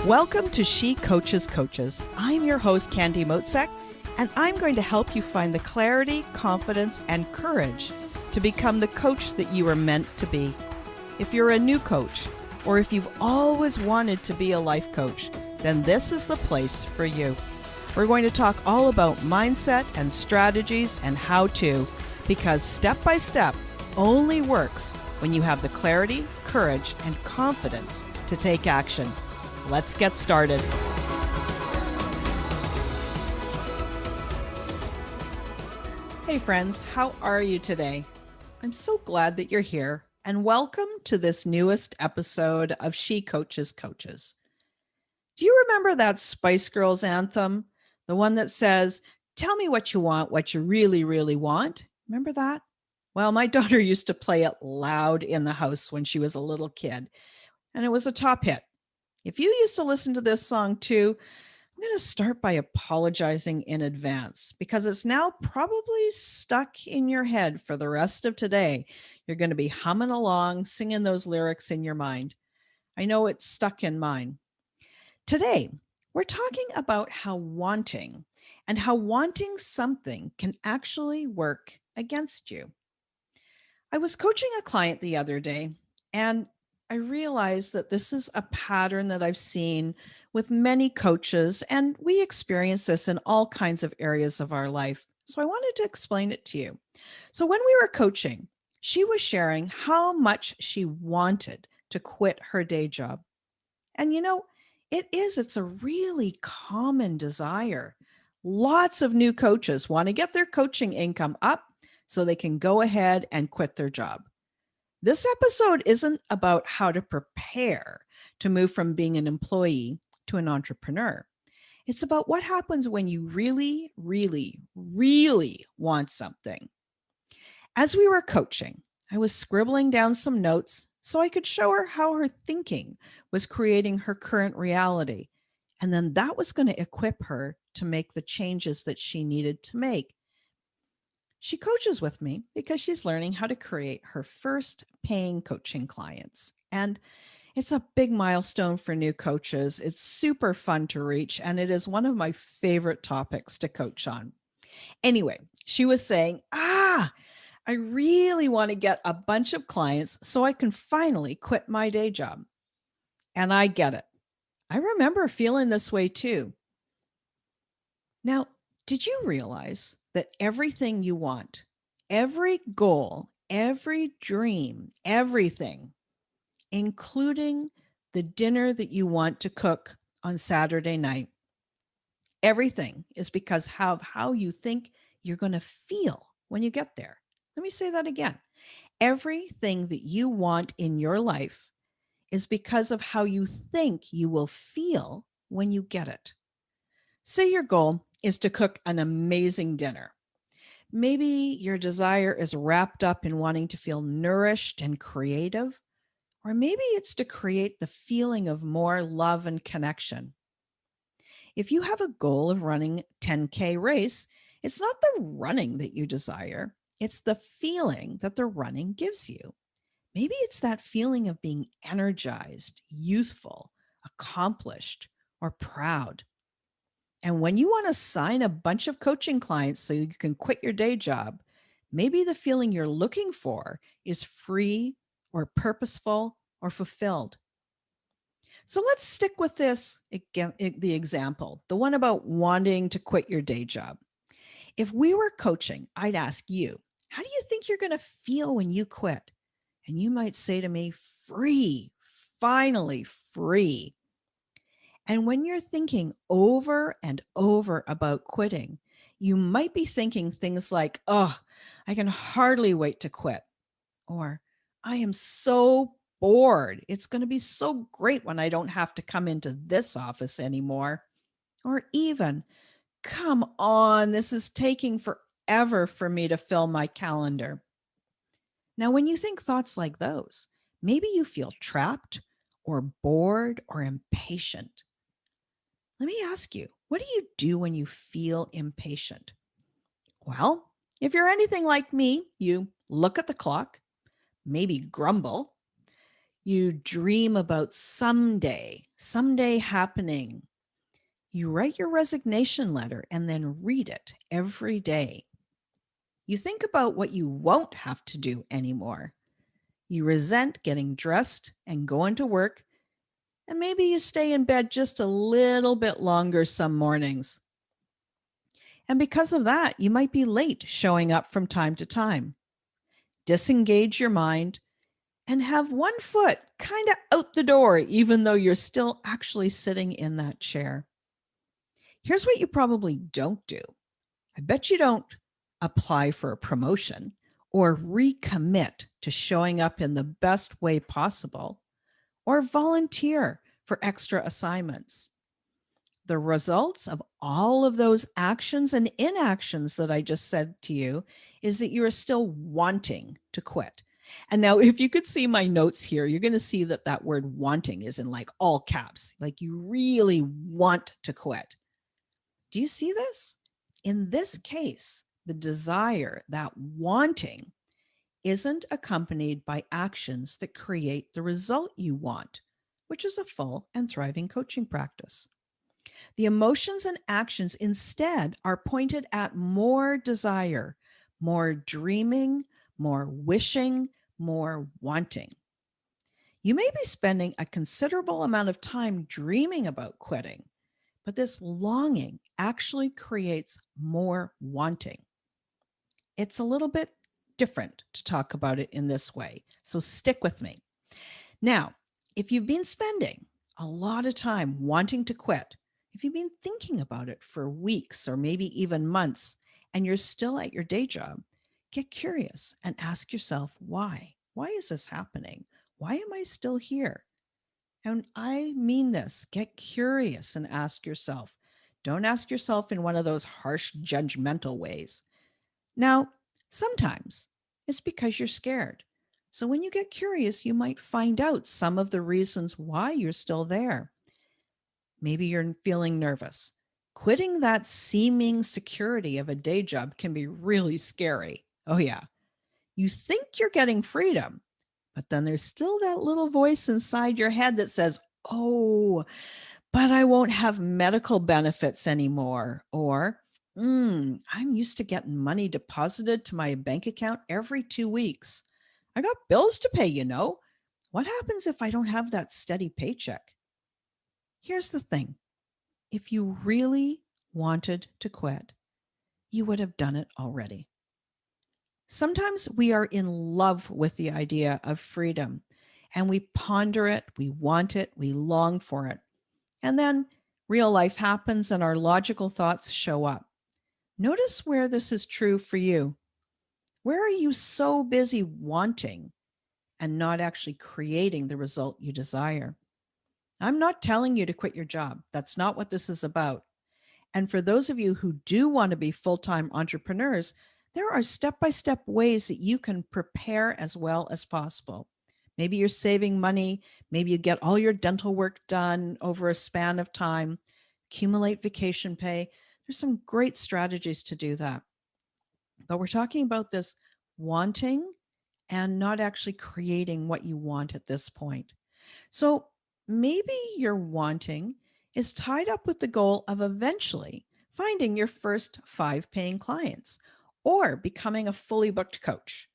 Welcome to She Coaches Coaches. I'm your host, Candy Motzek, and I'm going to help you find the clarity, confidence, and courage to become the coach that you are meant to be. If you're a new coach, or if you've always wanted to be a life coach, then this is the place for you. We're going to talk all about mindset and strategies and how to, because step by step only works when you have the clarity, courage, and confidence to take action. Let's get started. Hey friends, how are you today? I'm so glad that you're here, and welcome to this newest episode of She Coaches Coaches. Do you remember that Spice Girls anthem? The one that says, "Tell me what you want, what you really, really want." Remember that? Well, my daughter used to play it loud in the house when she was a little kid, and it was a top hit. If you used to listen to this song too, I'm going to start by apologizing in advance because it's now probably stuck in your head for the rest of today. You're going to be humming along, singing those lyrics in your mind. I know it's stuck in mine. Today, we're talking about how wanting something can actually work against you. I was coaching a client the other day, and I realized that this is a pattern that I've seen with many coaches, and we experience this in all kinds of areas of our life. So I wanted to explain it to you. So when we were coaching, she was sharing how much she wanted to quit her day job. And it's a really common desire. Lots of new coaches want to get their coaching income up so they can go ahead and quit their job. This episode isn't about how to prepare to move from being an employee to an entrepreneur. It's about what happens when you really, really, really want something. As we were coaching, I was scribbling down some notes so I could show her how her thinking was creating her current reality. And then that was going to equip her to make the changes that she needed to make. She coaches with me because she's learning how to create her first paying coaching clients. And it's a big milestone for new coaches. It's super fun to reach, and it is one of my favorite topics to coach on. Anyway, she was saying, I really want to get a bunch of clients so I can finally quit my day job. And I get it. I remember feeling this way too. Now, did you realize that everything you want, every goal, every dream, everything, including the dinner that you want to cook on Saturday night, everything is because of how you think you're going to feel when you get there? Let me say that again. Everything that you want in your life is because of how you think you will feel when you get it. Say your goal is to cook an amazing dinner. Maybe your desire is wrapped up in wanting to feel nourished and creative, or maybe it's to create the feeling of more love and connection. If you have a goal of running 10K race, it's not the running that you desire, it's the feeling that the running gives you. Maybe it's that feeling of being energized, youthful, accomplished, or proud. And when you want to sign a bunch of coaching clients so you can quit your day job, maybe the feeling you're looking for is free or purposeful or fulfilled. So let's stick with this again, the example, the one about wanting to quit your day job. If we were coaching, I'd ask you, how do you think you're going to feel when you quit? And you might say to me, free, finally free. And when you're thinking over and over about quitting, you might be thinking things like, I can hardly wait to quit. Or, I am so bored. It's going to be so great when I don't have to come into this office anymore. Or even, come on, this is taking forever for me to fill my calendar. Now, when you think thoughts like those, maybe you feel trapped or bored or impatient. Let me ask you, what do you do when you feel impatient? Well, if you're anything like me, you look at the clock, maybe grumble. You dream about someday happening. You write your resignation letter and then read it every day. You think about what you won't have to do anymore. You resent getting dressed and going to work, and maybe you stay in bed just a little bit longer some mornings. And because of that, you might be late showing up from time to time. Disengage your mind and have one foot kind of out the door, even though you're still actually sitting in that chair. Here's what you probably don't do. I bet you don't apply for a promotion or recommit to showing up in the best way possible or volunteer for extra assignments. The results of all of those actions and inactions that I just said to you is that you are still wanting to quit. And now, if you could see my notes here, you're going to see that that word wanting is in like all caps, like you really want to quit. Do you see this? In this case, the desire, that wanting, isn't accompanied by actions that create the result you want, which is a full and thriving coaching practice. The emotions and actions instead are pointed at more desire, more dreaming, more wishing, more wanting. You may be spending a considerable amount of time dreaming about quitting, but this longing actually creates more wanting. It's a little bit different to talk about it in this way, so stick with me. Now, if you've been spending a lot of time wanting to quit, if you've been thinking about it for weeks or maybe even months, and you're still at your day job, get curious and ask yourself why. Why is this happening? Why am I still here? And I mean this, get curious and ask yourself. Don't ask yourself in one of those harsh, judgmental ways. Now, sometimes it's because you're scared. So when you get curious, you might find out some of the reasons why you're still there. Maybe you're feeling nervous. Quitting that seeming security of a day job can be really scary. Oh, yeah. You think you're getting freedom, but then there's still that little voice inside your head that says, oh, but I won't have medical benefits anymore. Or, I'm used to getting money deposited to my bank account every 2 weeks. I got bills to pay, you know. What happens if I don't have that steady paycheck? Here's the thing, if you really wanted to quit, you would have done it already. Sometimes we are in love with the idea of freedom and we ponder it, we want it, we long for it. And then real life happens and our logical thoughts show up. Notice where this is true for you. Where are you so busy wanting and not actually creating the result you desire? I'm not telling you to quit your job. That's not what this is about. And for those of you who do want to be full time entrepreneurs, there are step by step ways that you can prepare as well as possible. Maybe you're saving money. Maybe you get all your dental work done over a span of time, accumulate vacation pay. There's some great strategies to do that. But we're talking about this wanting and not actually creating what you want at this point. So maybe your wanting is tied up with the goal of eventually finding your first 5 paying clients or becoming a fully booked coach.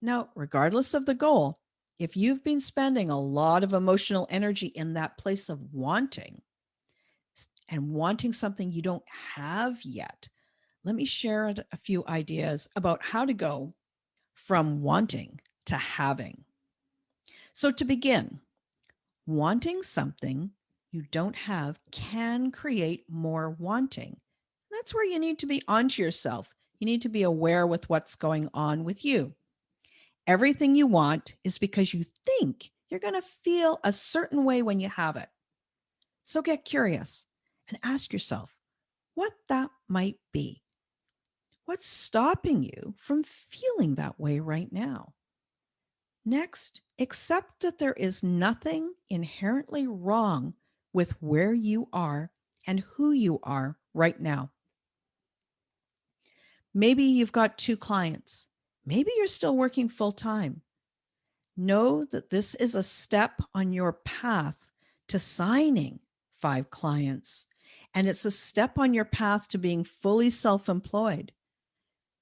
Now, regardless of the goal, if you've been spending a lot of emotional energy in that place of wanting and wanting something you don't have yet, let me share a few ideas about how to go from wanting to having. So, to begin, wanting something you don't have can create more wanting. That's where you need to be onto yourself. You need to be aware with what's going on with you. Everything you want is because you think you're going to feel a certain way when you have it. So get curious and ask yourself what that might be. What's stopping you from feeling that way right now? Next, accept that there is nothing inherently wrong with where you are and who you are right now. Maybe you've got 2 clients. Maybe you're still working full time. Know that this is a step on your path to signing 5 clients, and it's a step on your path to being fully self employed.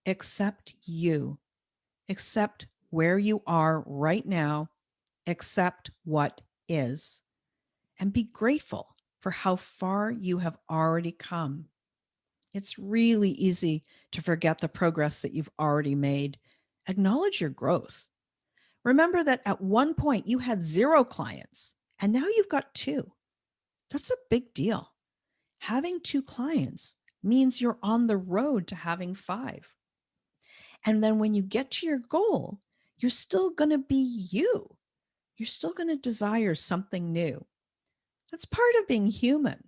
Accept you, accept where you are right now, accept what is, and be grateful for how far you have already come. It's really easy to forget the progress that you've already made. Acknowledge your growth. Remember that at one point you had 0 clients and now you've got 2. That's a big deal. Having 2 clients means you're on the road to having 5. And then when you get to your goal, you're still going to be you. You're still going to desire something new. That's part of being human.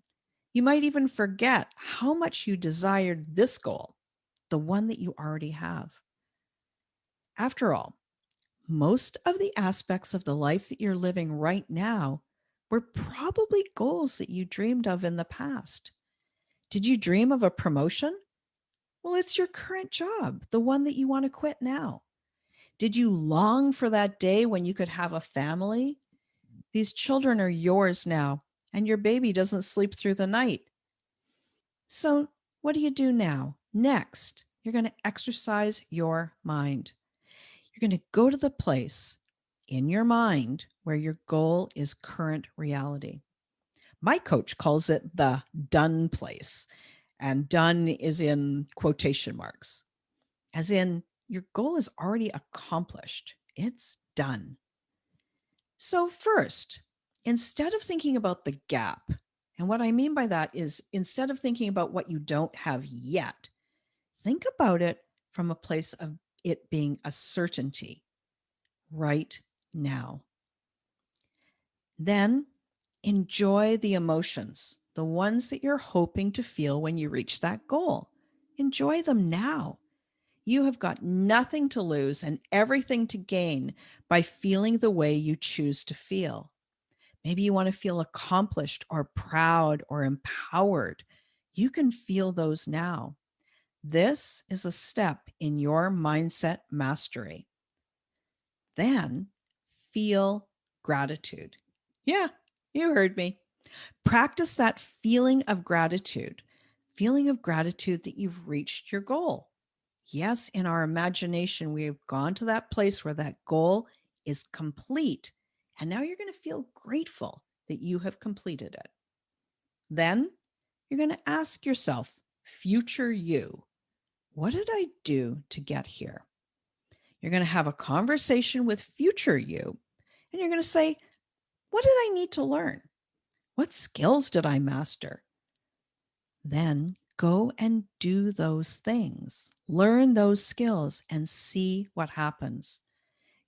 You might even forget how much you desired this goal, the one that you already have. After all, most of the aspects of the life that you're living right now were probably goals that you dreamed of in the past. Did you dream of a promotion? Well, it's your current job, the one that you want to quit now. Did you long for that day when you could have a family? These children are yours now, and your baby doesn't sleep through the night. So, what do you do now? Next, you're going to exercise your mind. You're going to go to the place in your mind where your goal is current reality. My coach calls it the done place, and done is in quotation marks, as in your goal is already accomplished. It's done. So, first, instead of thinking about the gap, and what I mean by that is instead of thinking about what you don't have yet, think about it from a place of it being a certainty right now. Then enjoy the emotions, the ones that you're hoping to feel when you reach that goal. Enjoy them now. You have got nothing to lose and everything to gain by feeling the way you choose to feel. Maybe you want to feel accomplished or proud or empowered. You can feel those now. This is a step in your mindset mastery. Then feel gratitude. Yeah, you heard me. Practice that feeling of gratitude that you've reached your goal. Yes, in our imagination, we have gone to that place where that goal is complete. And now you're going to feel grateful that you have completed it. Then you're going to ask yourself, future you, what did I do to get here? You're going to have a conversation with future you, and you're going to say, what did I need to learn? What skills did I master? Then go and do those things, learn those skills, and see what happens.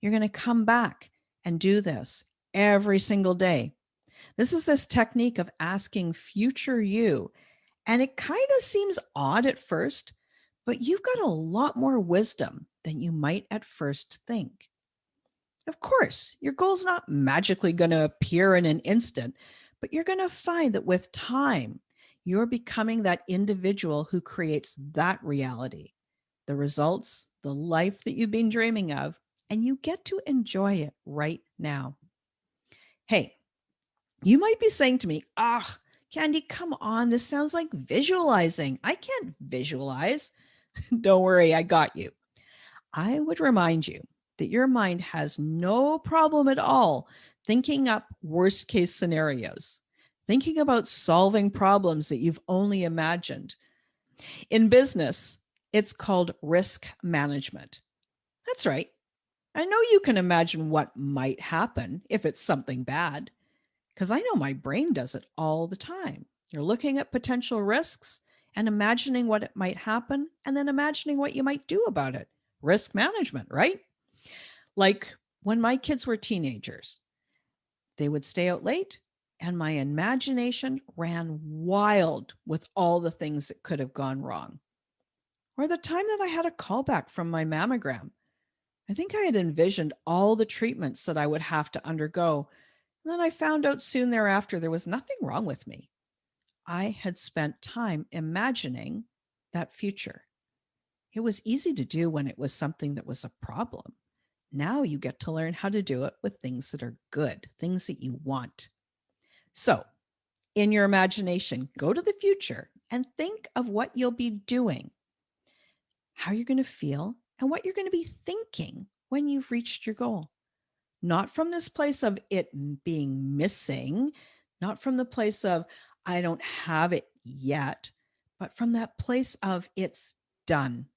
You're going to come back and do this every single day. This is this technique of asking future you. And it kind of seems odd at first, but you've got a lot more wisdom than you might at first think. Of course, your goal's not magically going to appear in an instant, but you're going to find that with time, you're becoming that individual who creates that reality, the results, the life that you've been dreaming of, and you get to enjoy it right now. Hey, you might be saying to me, Candy, come on. This sounds like visualizing. I can't visualize. Don't worry, I got you. I would remind you that your mind has no problem at all thinking up worst case scenarios, thinking about solving problems that you've only imagined. In business, it's called risk management. That's right. I know you can imagine what might happen if it's something bad, because I know my brain does it all the time. You're looking at potential risks and imagining what it might happen, and then imagining what you might do about it. Risk management, right? Like when my kids were teenagers, they would stay out late, and my imagination ran wild with all the things that could have gone wrong. Or the time that I had a callback from my mammogram. I think I had envisioned all the treatments that I would have to undergo. And then I found out soon thereafter there was nothing wrong with me. I had spent time imagining that future. It was easy to do when it was something that was a problem. Now you get to learn how to do it with things that are good, things that you want. So, in your imagination, go to the future and think of what you'll be doing, how you're going to feel, and what you're going to be thinking when you've reached your goal. Not from this place of it being missing, not from the place of I don't have it yet, but from that place of it's done.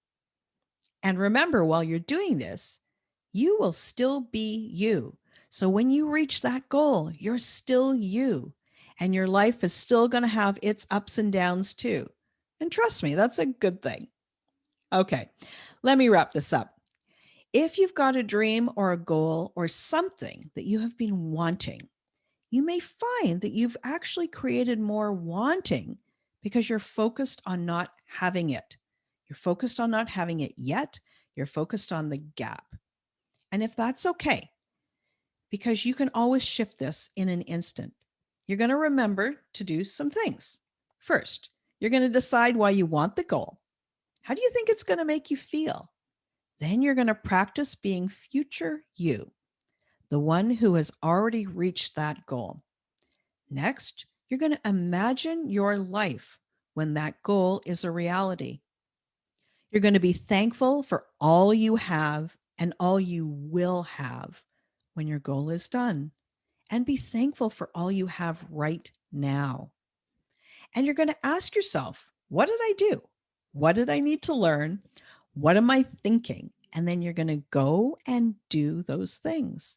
And remember, while you're doing this, you will still be you. So when you reach that goal, you're still you. And your life is still going to have its ups and downs too. And trust me, that's a good thing. Okay, let me wrap this up. If you've got a dream or a goal or something that you have been wanting, you may find that you've actually created more wanting because you're focused on not having it. You're focused on not having it yet. You're focused on the gap. And if that's okay, because you can always shift this in an instant, you're going to remember to do some things. First, you're going to decide why you want the goal. How do you think it's going to make you feel? Then you're going to practice being future you, the one who has already reached that goal. Next, you're going to imagine your life when that goal is a reality. You're going to be thankful for all you have and all you will have when your goal is done. And be thankful for all you have right now. And you're going to ask yourself, what did I do? What did I need to learn? What am I thinking? And then you're going to go and do those things.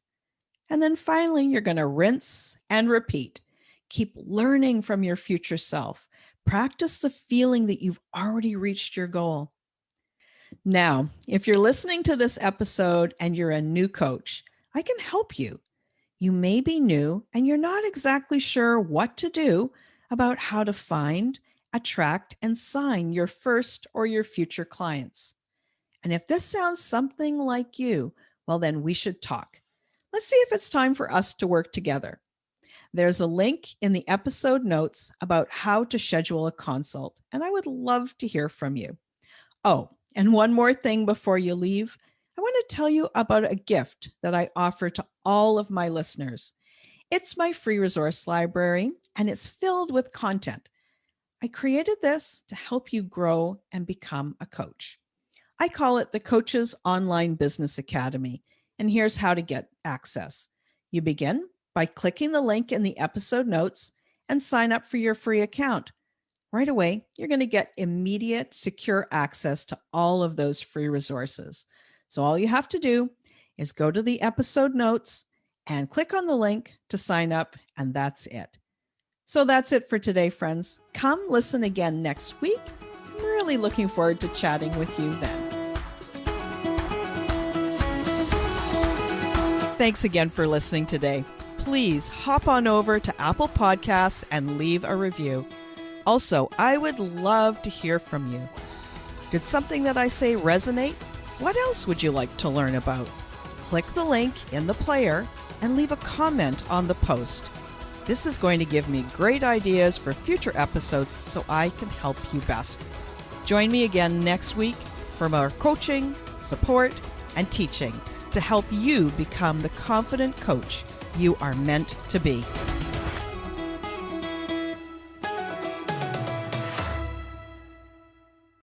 And then finally, you're going to rinse and repeat. Keep learning from your future self. Practice the feeling that you've already reached your goal. Now, if you're listening to this episode and you're a new coach, I can help you. You may be new and you're not exactly sure what to do about how to find, attract, and sign your first or your future clients. And if this sounds something like you, well, then we should talk. Let's see if it's time for us to work together. There's a link in the episode notes about how to schedule a consult, and I would love to hear from you. Oh, and one more thing before you leave. I want to tell you about a gift that I offer to all of my listeners. It's my free resource library, and it's filled with content. I created this to help you grow and become a coach. I call it the Coach's Online Business Academy, and here's how to get access. You begin by clicking the link in the episode notes and sign up for your free account. Right away, you're going to get immediate, secure access to all of those free resources. So all you have to do is go to the episode notes and click on the link to sign up, and that's it. So that's it for today, friends. Come listen again next week. I'm really looking forward to chatting with you then. Thanks again for listening today. Please hop on over to Apple Podcasts and leave a review. Also, I would love to hear from you. Did something that I say resonate? What else would you like to learn about? Click the link in the player and leave a comment on the post. This is going to give me great ideas for future episodes so I can help you best. Join me again next week for more coaching, support, and teaching to help you become the confident coach you are meant to be.